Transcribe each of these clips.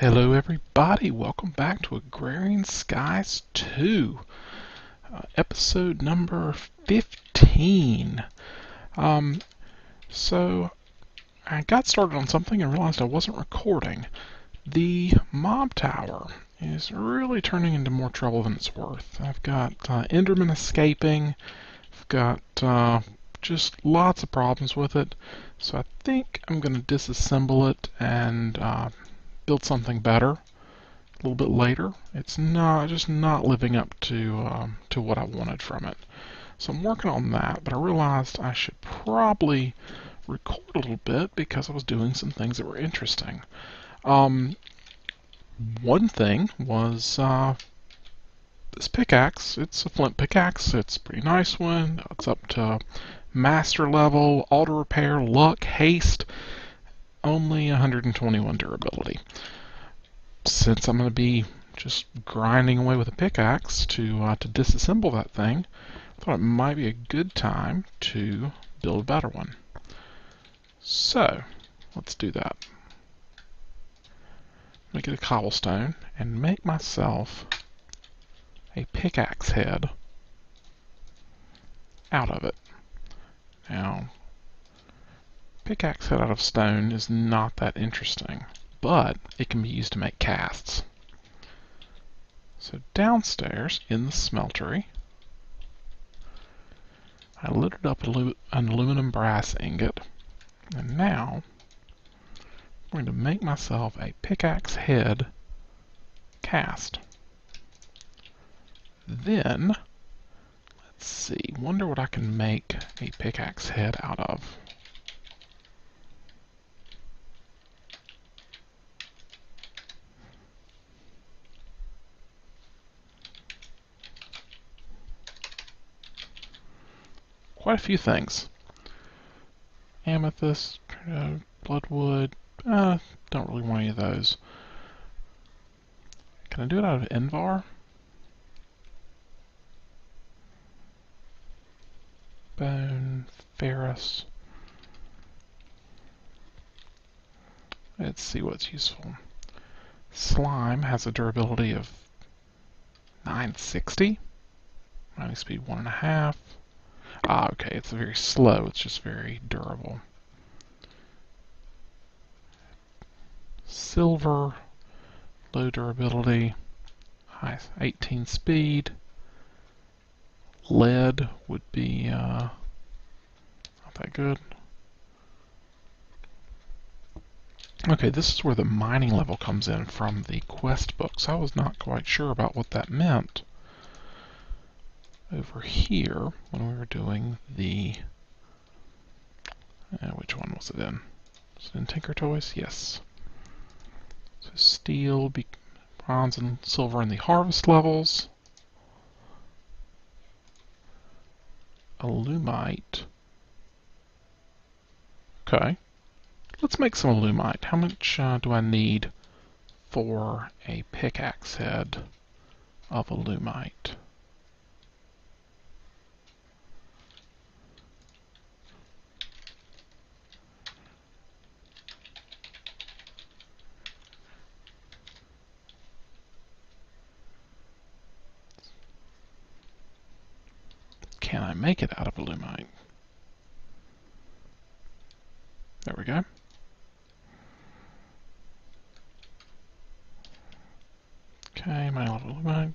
Hello everybody, welcome back to Agrarian Skies 2, episode number 15. So I got started on something and realized I wasn't recording. The mob tower is really turning into more trouble than it's worth. I've got Endermen escaping, I've got just lots of problems with it, so I think I'm going to disassemble it and build something better a little bit later. It's not living up to what I wanted from it. So I'm working on that, but I realized I should probably record a little bit because I was doing some things that were interesting. One thing was this pickaxe. It's a flint pickaxe. It's a pretty nice one. It's up to master level, auto repair, luck, haste, only 121 durability. Since I'm going to be just grinding away with a pickaxe to disassemble that thing, I thought it might be a good time to build a better one. So, let's do that. Make it a cobblestone and make myself a pickaxe head out of it. Now, pickaxe head out of stone is not that interesting, but it can be used to make casts. So downstairs in the smeltery, I loaded up an aluminum brass ingot, and now I'm going to make myself a pickaxe head cast. Then, let's see, wonder what I can make a pickaxe head out of. Quite a few things. Amethyst, bloodwood, don't really want any of those. Can I do it out of Invar? Bone, ferrous. Let's see what's useful. Slime has a durability of 960. Mining speed 1.5. Okay, it's very slow, it's just very durable. Silver, low durability, high 18 speed. Lead would be not that good. Okay, this is where the mining level comes in from the quest books. I was not quite sure about what that meant. Over here, when we were doing the... which one was it in? Was it in Tinker Toys? Yes. So steel, bronze, and silver in the harvest levels. Alumite. Okay. Let's make some alumite. How much do I need for a pickaxe head of alumite? Can I make it out of alumite? There we go. Okay, mining level alumite.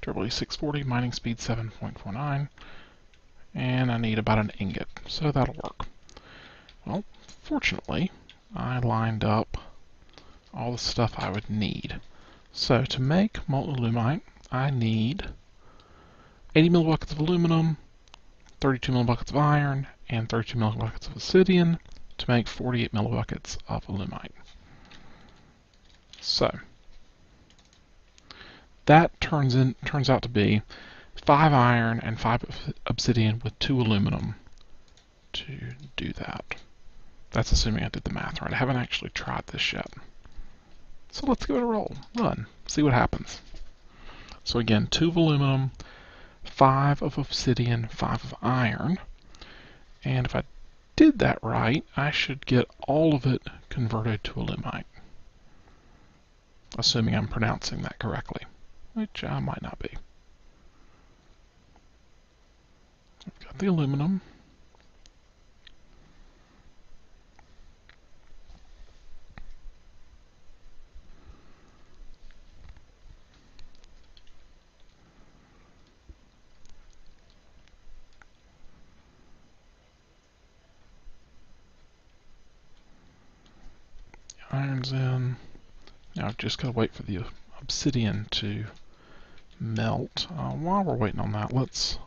Durability 640, mining speed 7.49. And I need about an ingot, so that'll work. Well, fortunately, I lined up all the stuff I would need. So to make molten alumite, I need 80 millibuckets of aluminum, 32 millibuckets of iron, and 32 millibuckets of obsidian to make 48 millibuckets of alumite. So that turns out to be 5 iron and 5 obsidian with 2 aluminum to do that. That's assuming I did the math right. I haven't actually tried this yet. So let's give it a roll. Run. See what happens. So again, 2 of aluminum, 5 of obsidian, 5 of iron. And if I did that right, I should get all of it converted to alumite. assuming I'm pronouncing that correctly, which I might not be. I've got the aluminum. Iron's in. Now I've just got to wait for the obsidian to melt. While we're waiting on that, let's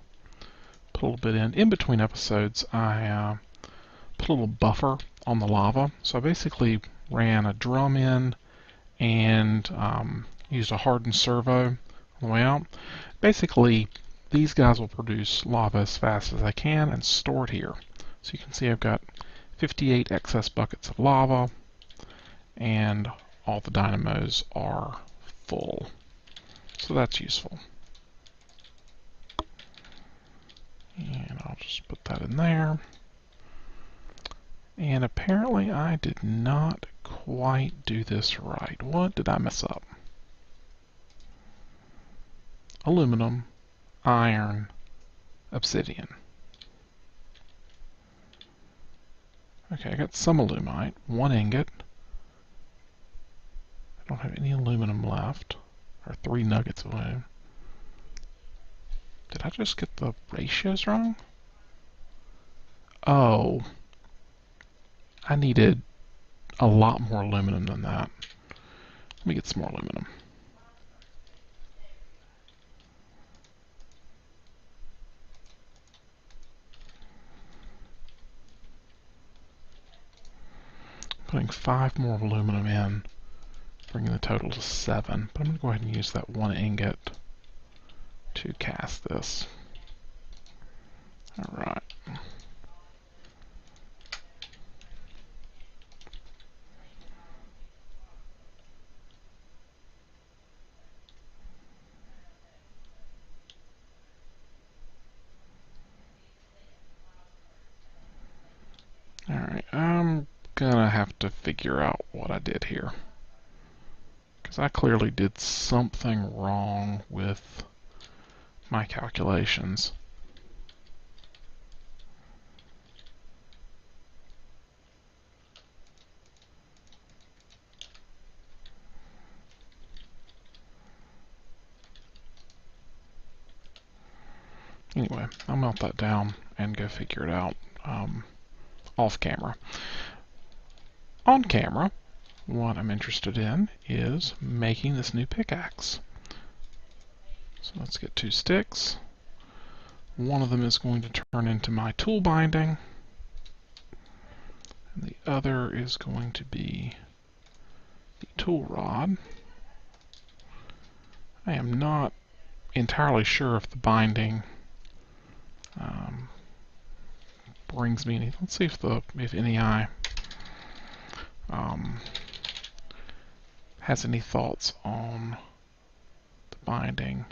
put a little bit in. In between episodes, I put a little buffer on the lava. So I basically ran a drum in and used a hardened servo on the way out. Basically, these guys will produce lava as fast as I can and store it here. So you can see I've got 58 excess buckets of lava, and all the dynamos are full. So that's useful. And I'll just put that in there. And apparently I did not quite do this right. What did I mess up? Aluminum, iron, obsidian. Okay, I got some alumite, 1 ingot. I don't have any aluminum left, or 3 nuggets of aluminum. Did I just get the ratios wrong? Oh, I needed a lot more aluminum than that. Let me get some more aluminum. Putting 5 more aluminum in, bringing the total to 7. But I'm going to go ahead and use that 1 ingot to cast this. Alright. Alright, I'm gonna have to figure out what I did here, because I clearly did something wrong with my calculations. Anyway, I'll melt that down and go figure it out off camera. On camera, what I'm interested in is making this new pickaxe. So let's get 2 sticks. One of them is going to turn into my tool binding, and the other is going to be the tool rod. I am not entirely sure if the binding brings me any. Let's see if NEI has any thoughts on the binding.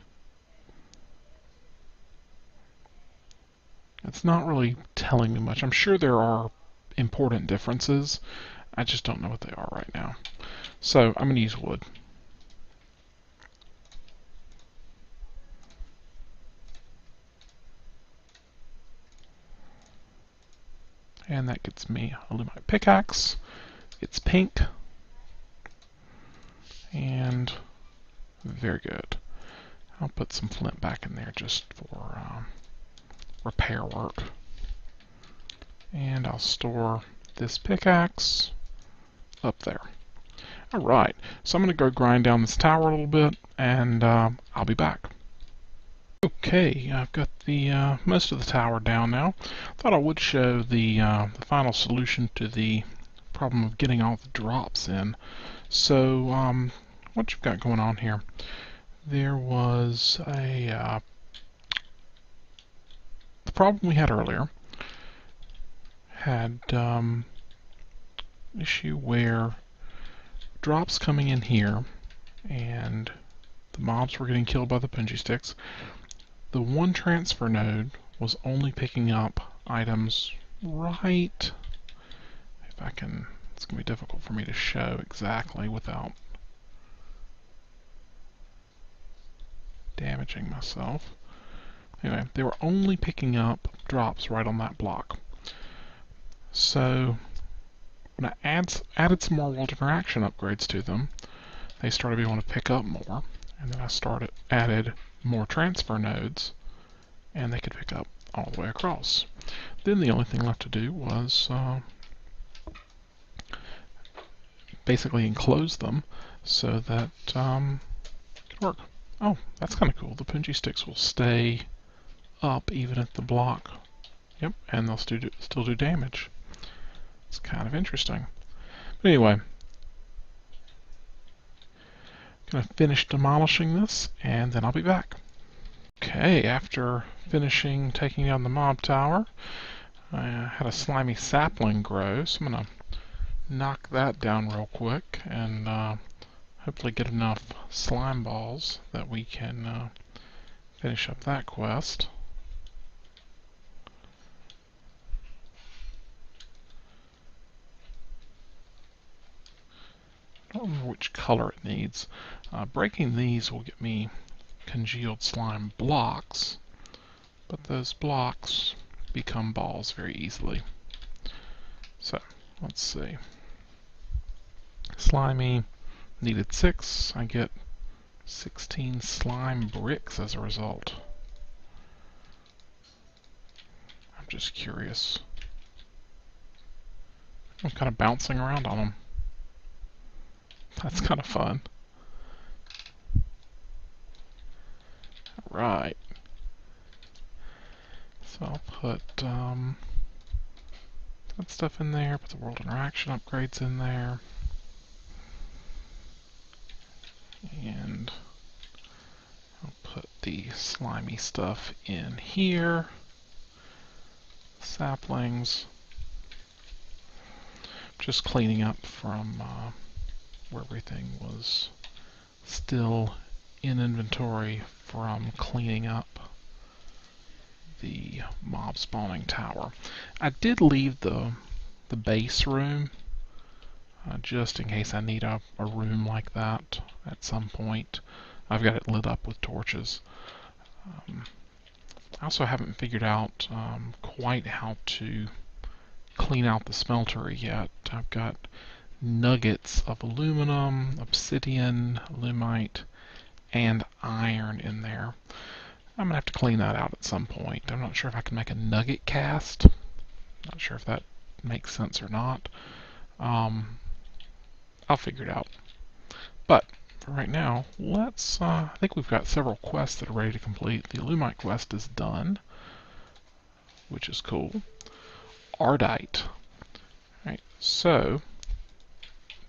It's not really telling me much. I'm sure there are important differences. I just don't know what they are right now. So I'm going to use wood. And that gets me a lumite pickaxe. It's pink. And very good. I'll put some flint back in there just for repair work. And I'll store this pickaxe up there. Alright, so I'm going to go grind down this tower a little bit, and I'll be back. Okay, I've got the most of the tower down now. Thought I would show the final solution to the problem of getting all the drops in. So, what you've got going on here? There was the problem we had earlier had an issue where drops coming in here, and the mobs were getting killed by the punji sticks. The one transfer node was only picking up items right, if I can, it's going to be difficult for me to show exactly without damaging myself. Anyway, they were only picking up drops right on that block. So when I added some more world interaction upgrades to them, they started being able to pick up more. And then I added more transfer nodes, and they could pick up all the way across. Then the only thing left to do was basically enclose them so that it could work. Oh, that's kind of cool. The punji sticks will stay up even at the block. Yep, and they'll still do damage. It's kind of interesting. But anyway, gonna finish demolishing this, and then I'll be back. Okay, after finishing taking down the mob tower, I had a slimy sapling grow, so I'm gonna knock that down real quick and hopefully get enough slime balls that we can finish up that quest. I don't remember which color it needs. Breaking these will get me congealed slime blocks, but those blocks become balls very easily. So, let's see. Slimy needed 6. I get 16 slime bricks as a result. I'm just curious. I'm kind of bouncing around on them. That's kind of fun. Right. So I'll put that stuff in there, put the world interaction upgrades in there. And I'll put the slimy stuff in here. Saplings. Just cleaning up from where everything was still in inventory from cleaning up the mob spawning tower. I did leave the base room just in case I need a room like that at some point. I've got it lit up with torches. I also haven't figured out quite how to clean out the smelter yet. I've got nuggets of aluminum, obsidian, alumite, and iron in there. I'm gonna have to clean that out at some point. I'm not sure if I can make a nugget cast. Not sure if that makes sense or not. I'll figure it out. But for right now, let's. I think we've got several quests that are ready to complete. The alumite quest is done, which is cool. Ardite. Right. So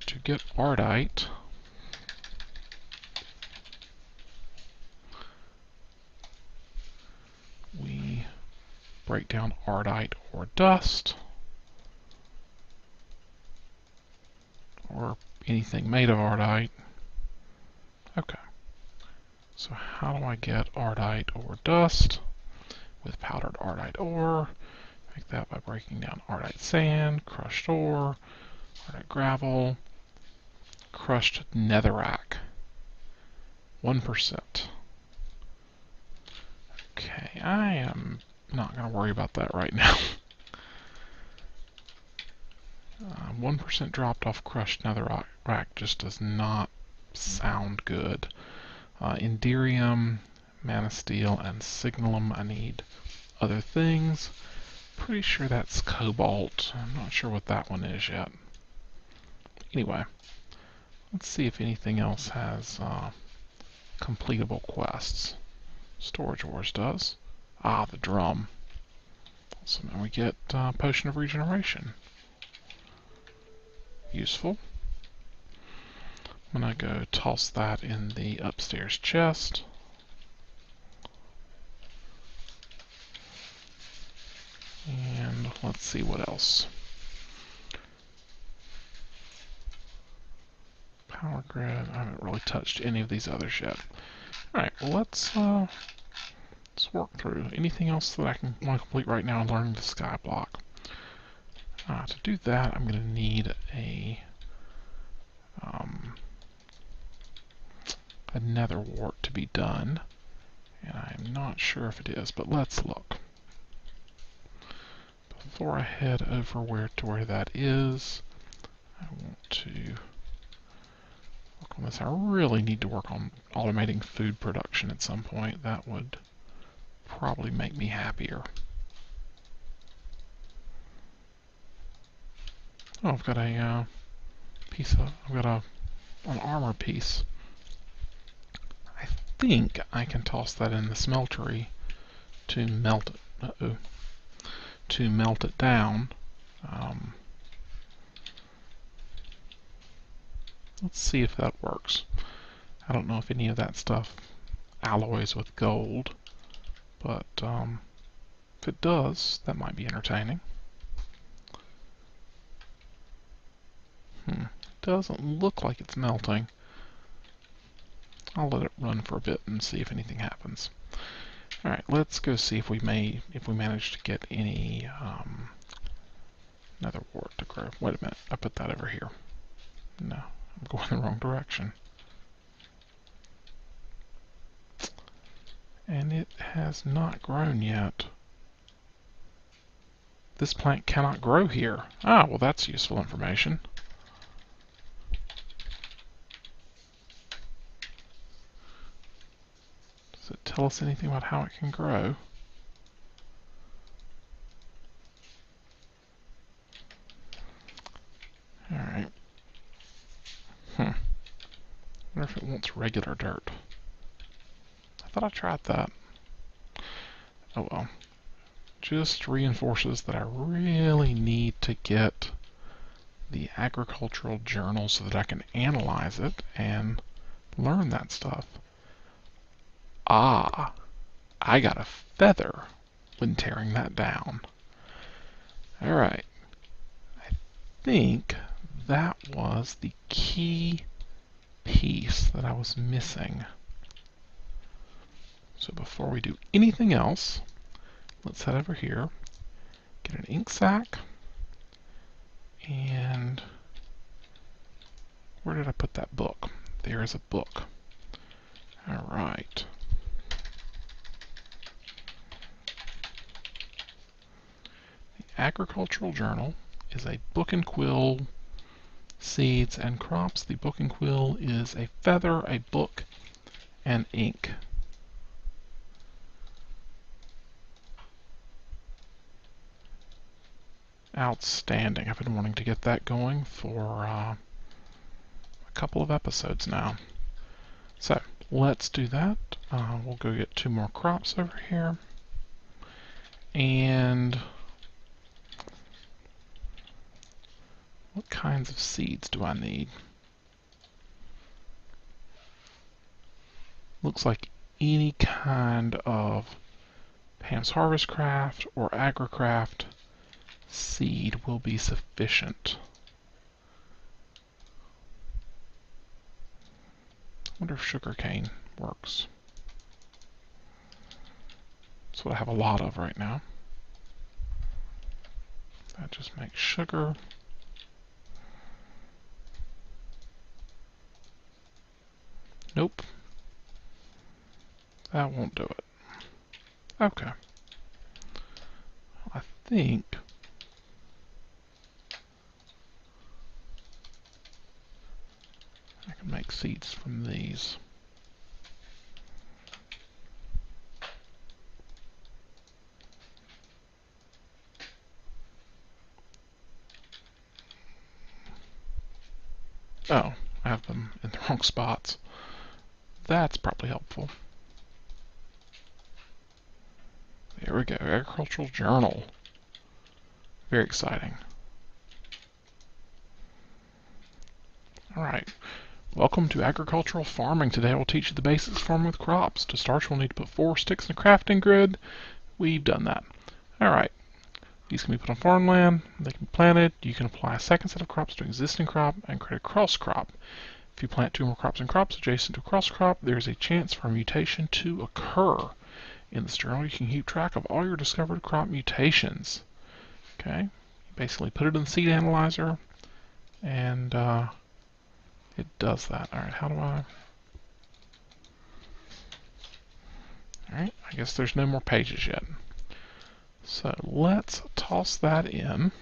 to get ardite, we break down ardite or dust, or anything made of ardite. Okay. So how do I get ardite or dust? With powdered ardite ore. Make that by breaking down ardite sand, crushed ore, ardite gravel, crushed netherrack. 1%. Okay, I am not going to worry about that right now. 1% dropped off crushed netherrack just does not sound good. Indirium, manasteel, and signalum. I need other things. Pretty sure that's cobalt. I'm not sure what that one is yet. Anyway, let's see if anything else has completable quests. Storage Wars does. Ah, the drum. So now we get Potion of Regeneration. Useful. I'm gonna go toss that in the upstairs chest. And let's see what else. Power grid. I haven't really touched any of these others yet. Alright, well let's work through. Anything else that I can want to complete right now in learning the sky block? To do that, I'm going to need a nether wart to be done. And I'm not sure if it is, but let's look. Before I head over where that is, I want to work on this. I really need to work on automating food production at some point. That would probably make me happier. Oh, I've got a an armor piece. I think I can toss that in the smeltery to melt it. To melt it down. Let's see if that works. I don't know if any of that stuff alloys with gold, but if it does, that might be entertaining. It doesn't look like it's melting. I'll let it run for a bit and see if anything happens. Alright, let's go see if we manage to get any another wart to grow. Wait a minute, I put that over here. No, I'm going the wrong direction. And it has not grown yet. This plant cannot grow here. Ah, well that's useful information. Does it tell us anything about how it can grow? Alright. I wonder if it wants regular dirt. I thought I tried that. Oh well. Just reinforces that I really need to get the Agricultural Journal so that I can analyze it and learn that stuff. Ah, I got a feather when tearing that down. Alright. I think that was the key piece that I was missing. So before we do anything else, let's head over here, get an ink sac, and where did I put that book? There is a book. Alright. The Agricultural Journal is a book and quill, seeds, and crops. The book and quill is a feather, a book, and ink. Outstanding. I've been wanting to get that going for a couple of episodes now. So let's do that. We'll go get 2 more crops over here. And what kinds of seeds do I need? Looks like any kind of Pam's Harvest Craft or AgriCraft seed will be sufficient. I wonder if sugarcane works. That's what I have a lot of right now. That just makes sugar. Nope. That won't do it. Okay. I think I can make seeds from these. Oh, I have them in the wrong spots. That's probably helpful. There we go, Agricultural Journal. Very exciting. Alright, welcome to agricultural farming. Today I will teach you the basics of farming with crops. To start, you'll need to put 4 sticks in a crafting grid. We've done that. Alright, these can be put on farmland, they can be planted. You can apply a second set of crops to an existing crop and create a cross crop. If you plant 2 more crops and crops adjacent to a cross crop, there is a chance for a mutation to occur. In this journal, you can keep track of all your discovered crop mutations. Okay, you basically put it in the seed analyzer, and it does that. Alright, how do I... Alright, I guess there's no more pages yet. So let's toss that in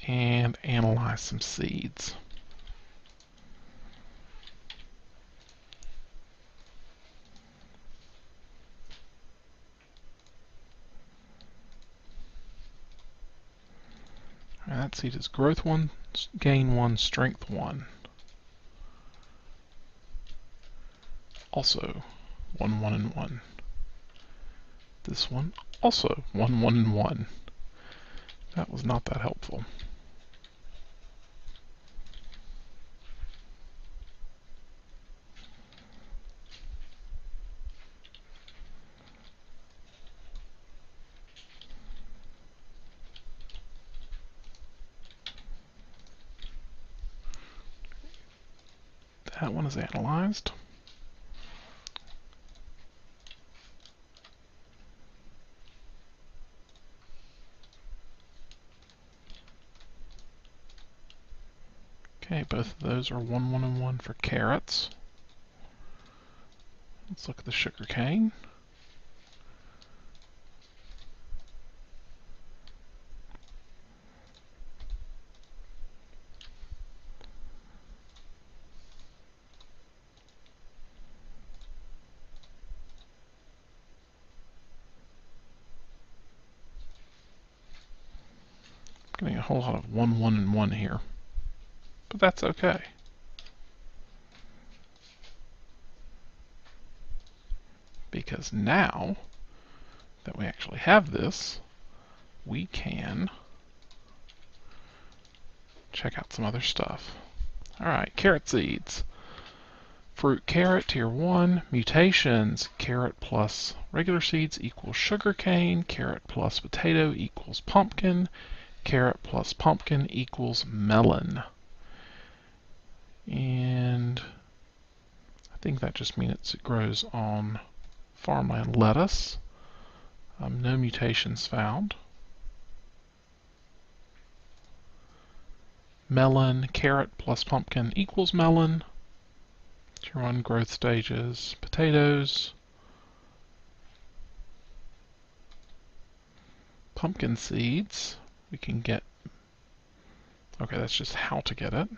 and analyze some seeds. That seed is growth 1, gain 1, strength 1. Also 1, 1, and 1. This one also 1, 1, and 1. That was not that helpful. That one is analyzed. Okay, both of those are 1, 1, and 1 for carrots. Let's look at the sugar cane. Getting a whole lot of 1, 1, and 1 here. But that's okay. Because now that we actually have this, we can check out some other stuff. Alright, carrot seeds. Fruit carrot, tier 1. Mutations, carrot plus regular seeds equals sugar cane. Carrot plus potato equals pumpkin. Carrot plus pumpkin equals melon. And I think that just means it grows on farmland lettuce. No mutations found. Melon, carrot plus pumpkin equals melon. Tier 1 growth stages. Potatoes. Pumpkin seeds. We can get... Okay, that's just how to get it.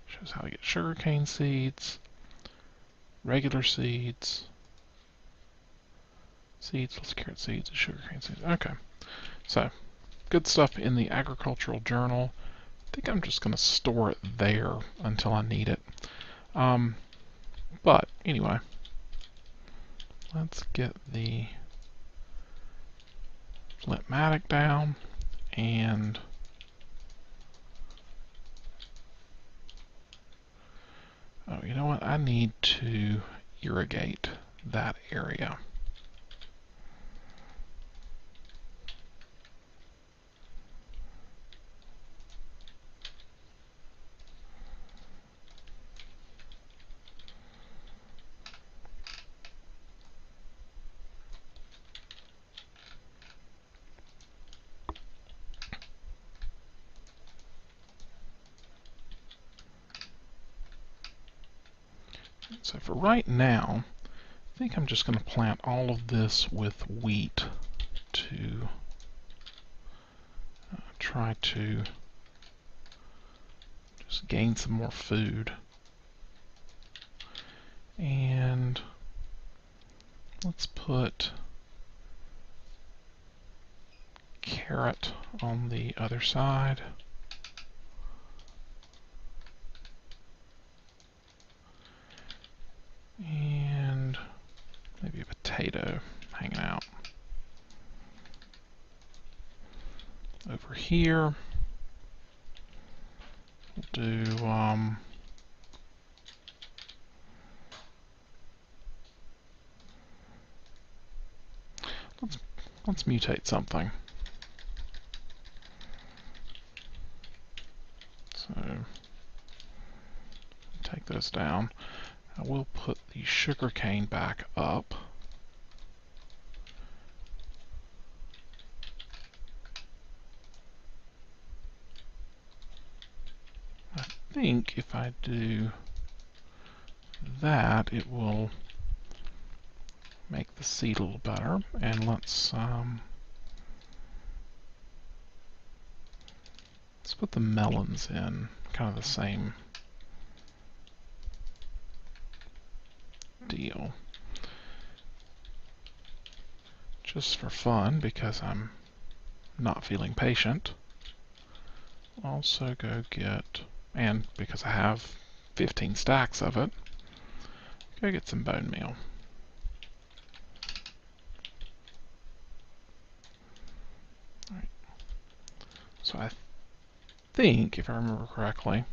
Shows how to get sugarcane seeds. Regular seeds. Seeds plus carrot seeds and sugarcane seeds. Okay. So, good stuff in the Agricultural Journal. I think I'm just going to store it there until I need it. But anyway, let's get the Flintmatic down and oh, you know what? I need to irrigate that area. So for right now, I think I'm just going to plant all of this with wheat to try to just gain some more food. And let's put carrot on the other side. And maybe a potato hanging out. Over here, we'll do let's mutate something. So take those down. I will put the sugarcane back up. I think if I do that, it will make the seed a little better. And let's put the melons in kind of the same deal. Just for fun, because I'm not feeling patient. Also go get, and because I have 15 stacks of it, go get some bone meal. Alright. So I think, if I remember correctly,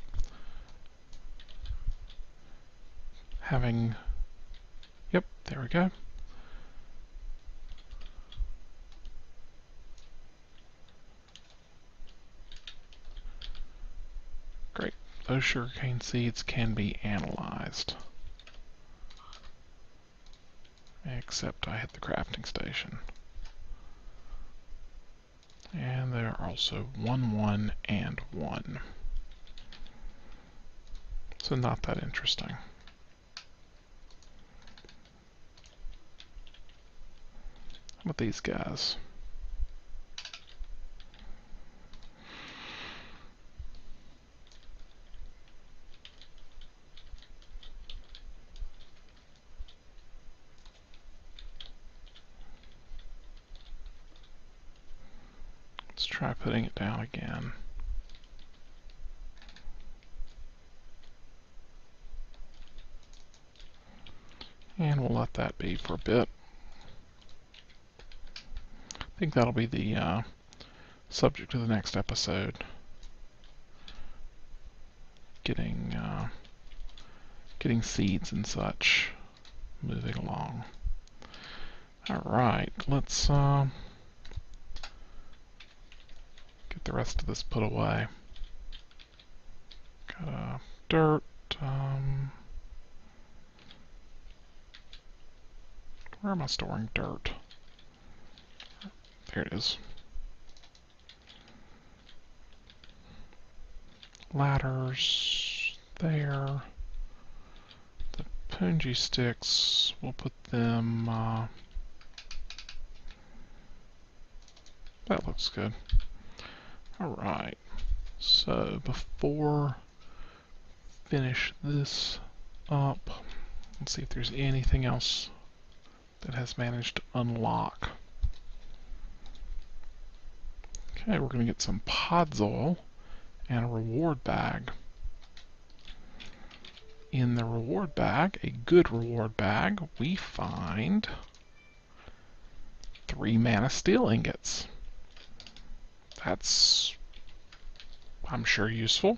having, yep, there we go. Great. Those sugarcane seeds can be analyzed. Except I hit the crafting station. And there are also 1, 1, and 1. So not that interesting. How about these guys? Let's try putting it down again. And we'll let that be for a bit. I think that'll be the subject of the next episode. Getting seeds and such moving along. Alright, let's get the rest of this put away. Got dirt. Where am I storing dirt? There it is. Ladders there. The punji sticks, we'll put them, that looks good. Alright, so before finish this up, let's see if there's anything else that has managed to unlock. Okay, we're going to get some podzol and a reward bag. In the reward bag, a good reward bag, we find 3 mana steel ingots. That's, I'm sure, useful.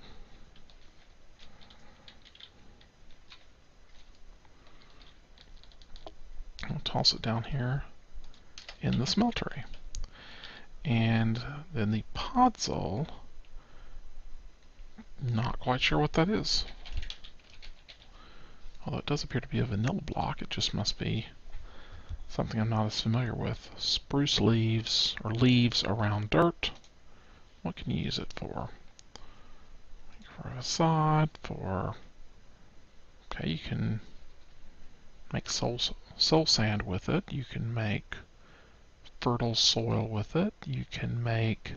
I'll toss it down here in the smeltery. And then the podzol, not quite sure what that is. Although it does appear to be a vanilla block, it just must be something I'm not as familiar with. Spruce leaves, or leaves around dirt. What can you use it for? For a facade, for... Okay, you can make soul sand with it. You can make fertile soil with it. You can make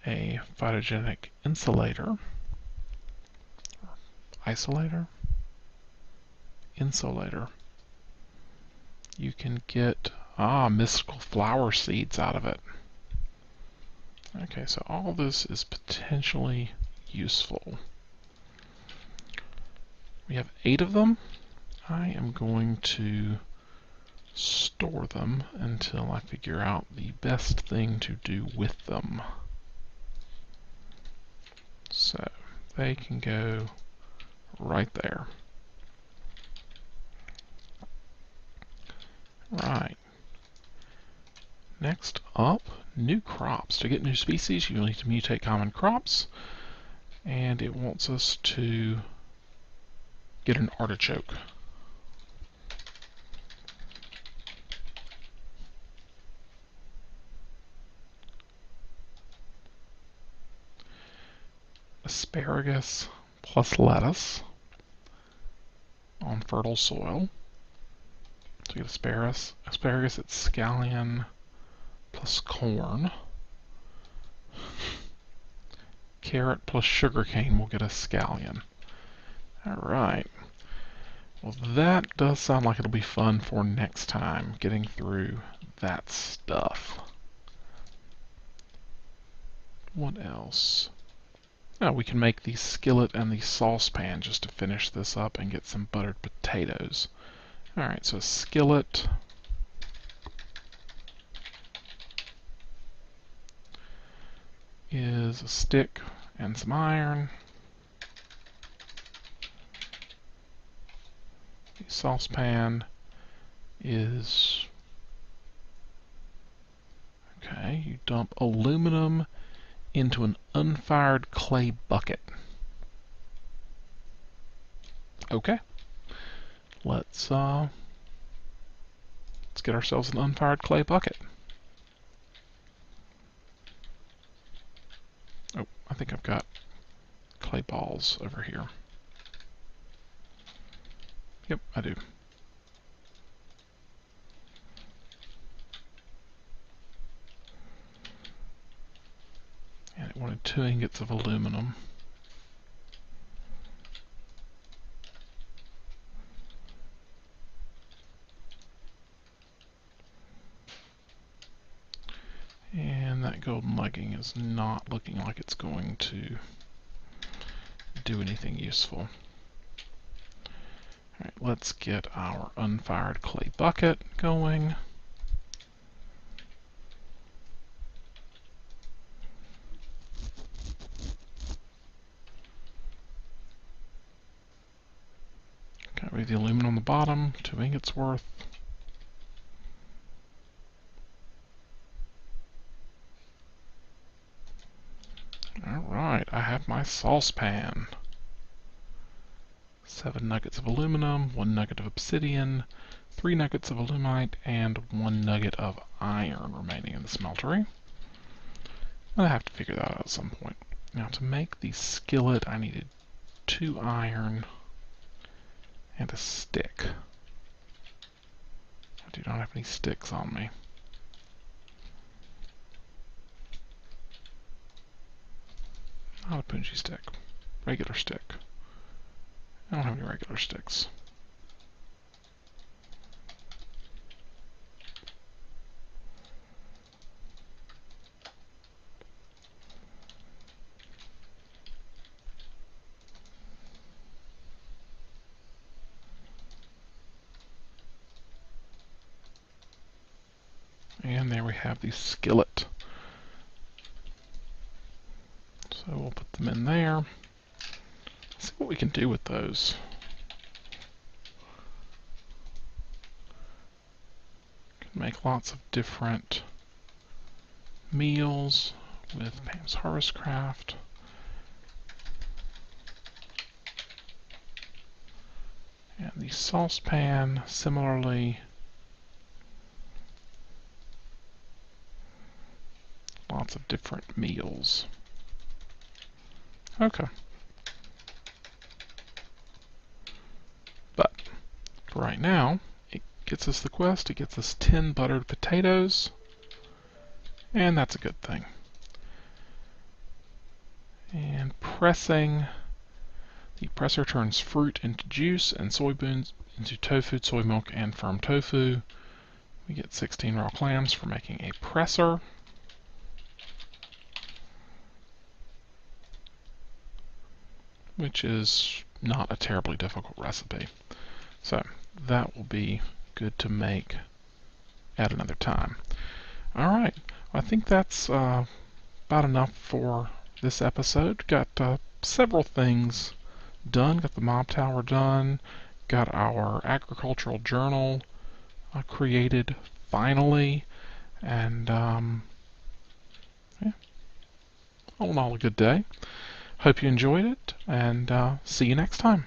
a phytogenic insulator. Isolator? Insulator. You can get mystical flower seeds out of it. Okay, so all this is potentially useful. We have 8 of them. I am going to store them until I figure out the best thing to do with them. So they can go right there. Right. Next up, new crops. To get new species, you need to mutate common crops, and it wants us to get an artichoke. Asparagus plus lettuce. on fertile soil. So we get asparagus. Asparagus, it's scallion plus corn. Carrot plus sugarcane will get a scallion. Alright. Well, that does sound like it'll be fun for next time, getting through that stuff. What else? Oh, we can make the skillet and the saucepan just to finish this up and get some buttered potatoes. Alright, so a skillet is a stick and some iron. The saucepan is... okay, you dump aluminum into an unfired clay bucket. Okay. Let's get ourselves an unfired clay bucket. Oh, I think I've got clay balls over here. Yep, I do. And it wanted 2 ingots of aluminum. And that golden legging is not looking like it's going to do anything useful. Alright, let's get our unfired clay bucket going. Got rid of the aluminum on the bottom, 2 ingots worth. Alright, I have my saucepan. 7 nuggets of aluminum, 1 nugget of obsidian, 3 nuggets of aluminite, and 1 nugget of iron remaining in the smeltery. I'll have to figure that out at some point. Now to make the skillet I needed 2 iron and a stick. I do not have any sticks on me. Not a punji stick. Regular stick. I don't have any regular sticks. And there we have the skillet. So we'll put them in there. Let's see what we can do with those. Can make lots of different meals with Pam's Harvest Craft. And the saucepan, similarly, lots of different meals. Okay. But for right now, it gets us the quest. It gets us 10 buttered potatoes, and that's a good thing. And pressing, the presser turns fruit into juice and soybeans into tofu, soy milk, and firm tofu. We get 16 raw clams for making a presser. Which is not a terribly difficult recipe. So that will be good to make at another time. Alright, I think that's about enough for this episode. Got several things done. Got the mob tower done. Got our agricultural journal created finally. And yeah, all in all a good day. Hope you enjoyed it, and see you next time.